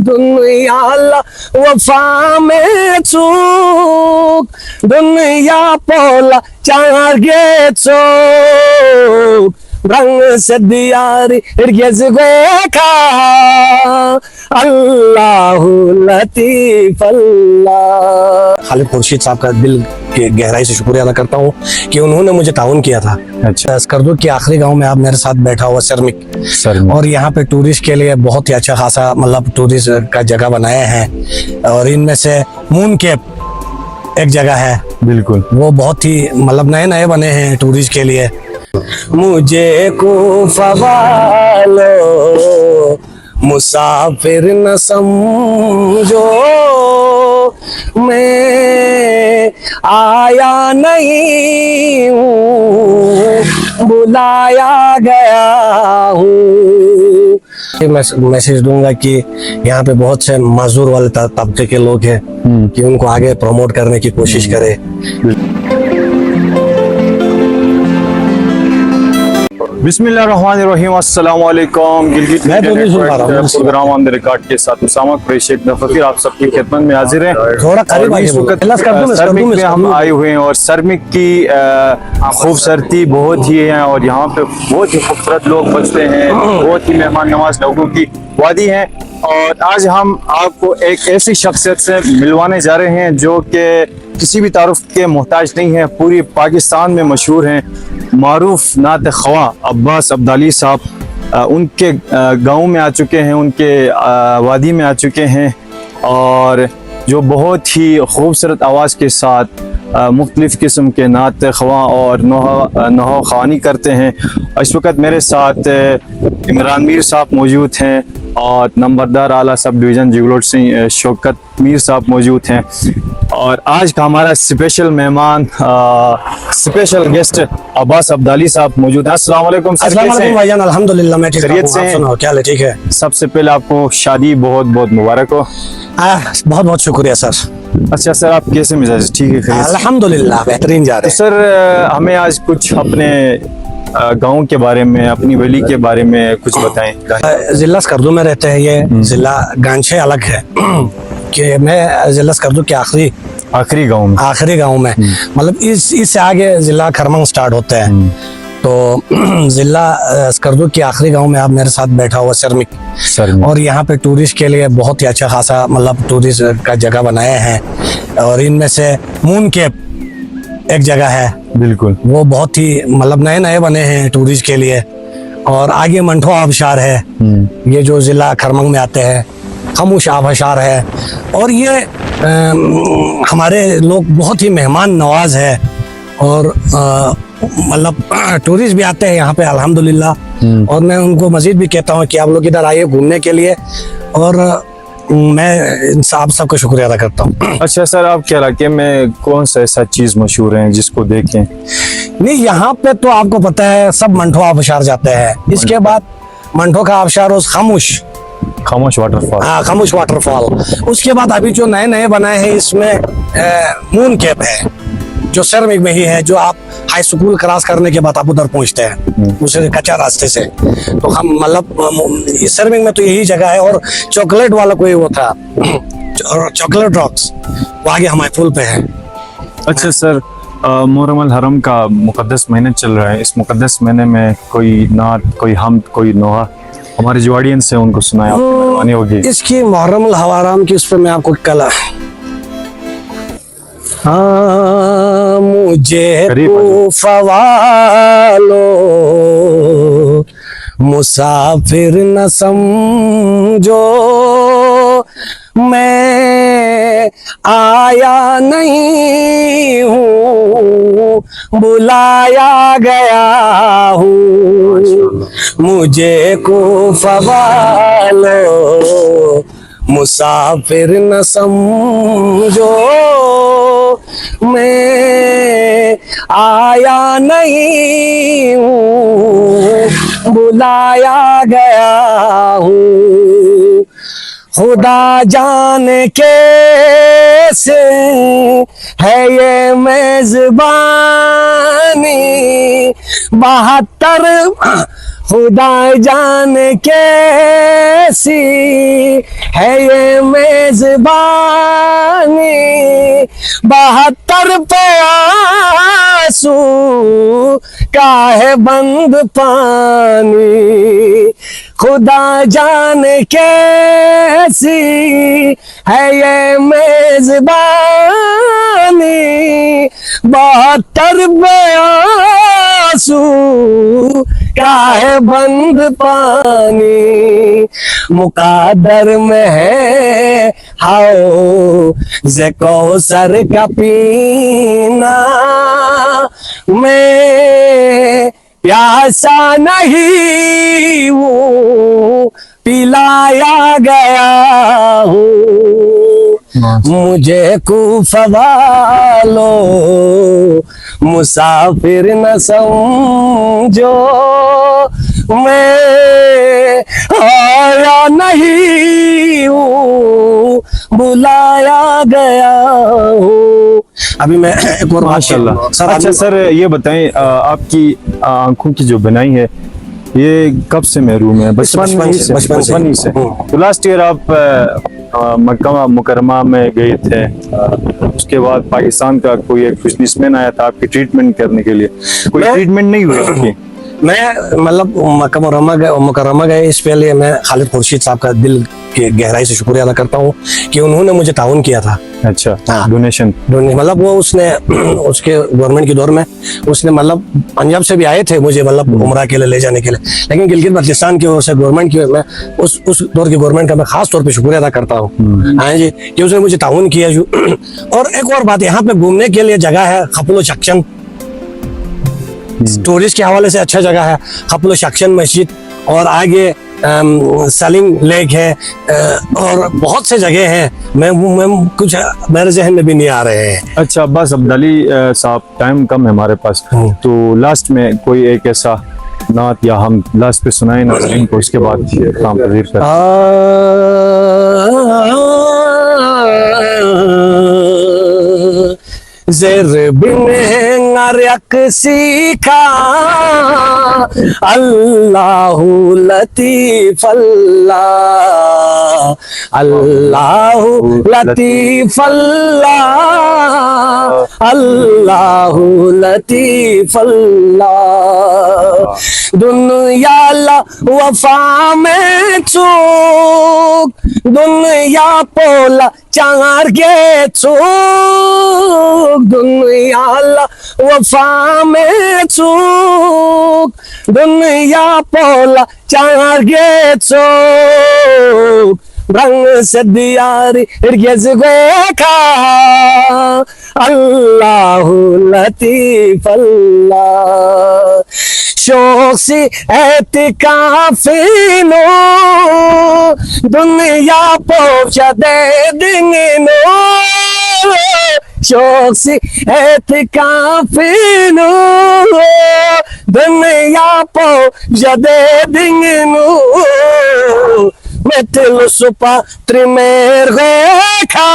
दुनिया वफा में चूक दुनिया पोला चागे चूक रंग से दियारी का अल्लाह लतीफ अल्लाह। खालिद खुर्शीद साहब का दिल के गहराई से शुक्रिया अदा करता हूँ कि उन्होंने मुझे ताउन किया था। अच्छा, स्कर्दू के आखिरी गांव में आप मेरे साथ बैठा हुआ सरमिक, और यहाँ पे टूरिस्ट के लिए बहुत ही अच्छा खासा मतलब टूरिस्ट का जगह बनाए हैं, और इनमें से मून केप एक जगह है, बिल्कुल वो बहुत ही मतलब नए नए बने हैं टूरिस्ट के लिए। मुझे कूफा वालो मुसाफिर न समझो, मैं आया नहीं हूँ बुलाया गया हूँ। मैं मैसेज दूंगा कि यहाँ पे बहुत से मजदूर वाले तबके के लोग हैं कि उनको आगे प्रमोट करने की कोशिश करें। बिस्मिल्लाहिर्रहमानिर्रहीम, अस्सलाम वालेकुम। Gilgit programme on the record के साथ उसामा कुरैशी एक दफा फिर आप सबकी खिदमत में हाजिर हैं। थोड़ा करीब आइए। सरमिक में हम आए हुए हैं और सरमिक की खूबसूरती बहुत ही है, और यहाँ पे बहुत ही खूबसूरत लोग बसते हैं, बहुत ही मेहमान नवाज लोगों की वादी है। और आज हम आपको एक ऐसी शख्सियत से मिलवाने जा रहे हैं जो कि किसी भी तारुफ के मोहताज नहीं है, पूरी पाकिस्तान में मशहूर हैं, मारूफ नात ख्वा अब्बास अब्दाली साहब। उनके गांव में आ चुके हैं, उनके वादी में आ चुके हैं, और जो बहुत ही खूबसूरत आवाज़ के साथ मुख्तलिफ किस्म के नात ख्वा और नोहा ख़वानी करते हैं। इस वक्त मेरे साथ इमरान मीर साहब मौजूद हैं और नंबरदार आला सब डिवीज़न जिगलोट सिंह शौकत मीर साहब मौजूद हैं, और आज का हमारा स्पेशल मेहमान स्पेशल गेस्ट अब्बास अब्दाली साहब मौजूद हैं। अस्सलाम वालेकुम सर। अस्सलाम वालेकुम भाईजान, अल्हम्दुलिल्लाह मैं ठीक हूं। खैरियत से हैं? सुनाओ क्या हाल है? ठीक है। सबसे पहले आपको शादी बहुत बहुत मुबारक हो। बहुत बहुत शुक्रिया सर। अच्छा सर, आप कैसे मिजाज? ठीक है, खैरियत से? अल्हम्दुलिल्लाह बेहतरीन जा रहे हैं। सर हमें आज कुछ अपने गांव के बारे में, अपनी वली के बारे में कुछ बताएं। जिला स्कर्दू में रहते हैं, ये जिला गांछे अलग है कि मैं जिला स्कर्दू के आखिरी गांव में मतलब इससे आगे जिला खरमंग स्टार्ट होता है। तो जिला स्कर्दू के आखिरी गांव में आप मेरे साथ बैठा हुआ सरमिक, और यहाँ पे टूरिस्ट के लिए बहुत ही अच्छा खासा मतलब टूरिस्ट का जगह बनाए हैं, और इनमें से मून केप एक जगह है, बिल्कुल वो बहुत ही मतलब नए नए बने हैं टूरिस्ट के लिए। और आगे मंठो आबशार है, ये जो जिला खरमंग में आते हैं, खामोश आबशार है, और ये हमारे लोग बहुत ही मेहमान नवाज है, और मतलब टूरिस्ट भी आते हैं यहाँ पे अल्हम्दुलिल्लाह। और मैं उनको मजीद भी कहता हूँ कि आप लोग इधर आइए घूमने के लिए, और मैं आप सबका शुक्रिया अदा करता हूँ। अच्छा सर, आपके इलाके में कौन सा ऐसा चीज मशहूर है जिसको देखें? नहीं, यहाँ पे तो आपको पता है सब मंठो आबशार जाते हैं, इसके बाद मंठो का आबशार उस खामोश वाटरफॉल, हाँ खामोश वाटरफॉल। उसके बाद अभी जो नए नए बनाए हैं इसमें मून केप है, जो सरमिक में ही है, जो आप हाई स्कूल क्रॉस करने के बाद आप उधर पहुंचते हैं दूसरे कच्चा रास्ते से। तो हम मतलब सरमिक में तो यही जगह है, और चॉकलेट वाला कोई वो था चॉकलेट रॉक्स, वो आगे हमारे पुल पे है। अच्छा सर, मुहर्रम अल हरम का मुकद्दस महीना चल रहा है, इस मुकद्दस महीने में कोई नात, कोई हमद, कोई नोहा हमारे जो ऑडियंस है उनको सुनाया होगी। इसकी मुहर्रम अल हराम की उस पर मैं आपको कल मुझे कूफा वालो मुसाफिर न समझो, मैं आया नहीं हूँ बुलाया गया हूँ। मुझे कूफा वालो मुसाफिर न समझो, मैं आया नहीं हूँ बुलाया गया हूँ। खुदा जाने कैसे है ये मेजबानी 72 खुदा जाने कैसी है ये मेजबानी 72 पे आंसू का है बंद पानी खुदा जाने कैसी है ये मेजबानी 72 पे आंसू का है बंद पानी मुकादर में है हाओ जे कौसर का पीना मैं प्यासा नहीं हूँ पिलाया गया हूँ मुझे कूफा वालो मुसाफिर न समझो मैं आया नहीं हूँ बुलाया गया हूँ। अभी मैं एक और माशाल्लाह सर। अच्छा सर ये बताएं आपकी आंखों की जो बनाई है ये कब से महरूम है? बचपन से। तो लास्ट ईयर आप मक्का मुकरमा में गए थे, उसके बाद पाकिस्तान का कोई एक बिजनेसमैन आया था आपकी ट्रीटमेंट करने के लिए, कोई ट्रीटमेंट नहीं हुई आपकी? मैं मतलब मक्का मुकरमा गए इस पहले मैं खालिद खुर्शीद साहब का दिल की गहराई से शुक्रिया अदा करता हूँ कि उन्होंने मुझे ताउन किया था। अच्छा हाँ। डोनेशन मतलब वो उसने उसके गवर्नमेंट के दौर में उसने मतलब पंजाब से भी आए थे मुझे मतलब उमरा के लिए ले जाने के लिए, लेकिन गिलगित बल्तिस्तान की ओर से गवर्नमेंट की मैं उस दौर की गवर्नमेंट का मैं खास तौर पे शुक्रिया अदा करता हूँ हाँ जी कि उसने मुझे ताउन किया। और एक और बात यहाँ पे घूमने के लिए जगह है खपलो शक्शन, टूरिस्ट के हवाले से अच्छा जगह है खपलो शक्शन मस्जिद, और आगे सलीम लेक है और बहुत से जगह हैं मैं कुछ मेरे जहन में भी नहीं आ रहे हैं। अच्छा अब्बास अब्दाली साहब टाइम कम है हमारे पास, तो लास्ट में कोई एक ऐसा नात या हम लास्ट पे सुनाए नाज़रीन को, उसके बाद काम तज़ीर करें। ज़ेर बिन अरक सीखा अल्लाहु लतीफ अल्लाह, अल्लाहु लतीफ अल्लाह, अल्लाहु लतीफ अल्लाह। दुनिया ला वफा में चूक दुनिया पोला चार गे चूक दुनिया ला वफा में चूक दुनिया पोला चार गे चूक रंग से दियारी खा अल्लाहु लतीफ अल्लाह। शोसी एतिकाफिनो दुनिया पहुंचा दे दिंगनो, शोसी एतिकाफिनो दुनिया पहुंचा दे दिंगनो, मैं तिल सुपा त्रिमेर खा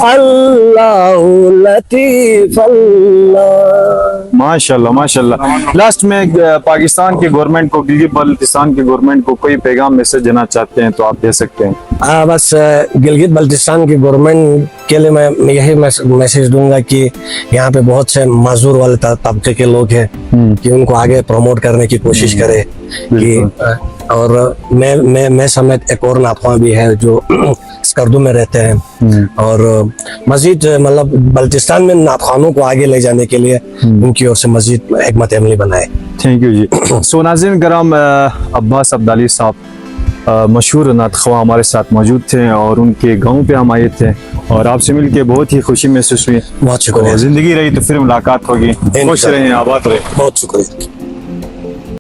अल्लाहु लतीफ अल्लाह। माशाल्लाह माशाल्लाह। लास्ट में पाकिस्तान के गवर्नमेंट को, गिलगित बल्तिस्तान के गवर्नमेंट को कोई पैगाम मैसेज देना चाहते हैं तो आप दे सकते हैं। हाँ बस गिलगित बल्तिस्तान की गवर्नमेंट के लिए मैं यही मैसेज दूंगा कि यहाँ पे बहुत से मजदूर वाले तबके के लोग हैं कि उनको आगे प्रमोट करने की कोशिश करे कि, और मैं समेत एक और नाखवा भी है जो स्कर्दू में रहते हैं, और मजीद मतलब बल्तिस्तान में नाखवानों को आगे ले जाने के लिए उनकी ओर से मजीद हिकमत अमली बनाए। थैंक यू जी। सो नाज़रीन करम, अब्बास अब्दाली साहब मशहूर नातख्वा हमारे साथ मौजूद थे और उनके गांव पे हम आए थे और आपसे मिलके बहुत ही खुशी महसूस हुई। बहुत शुक्रिया। जिंदगी रही तो फिर मुलाकात होगी। खुश रहें, आबाद रहें। बहुत शुक्रिया।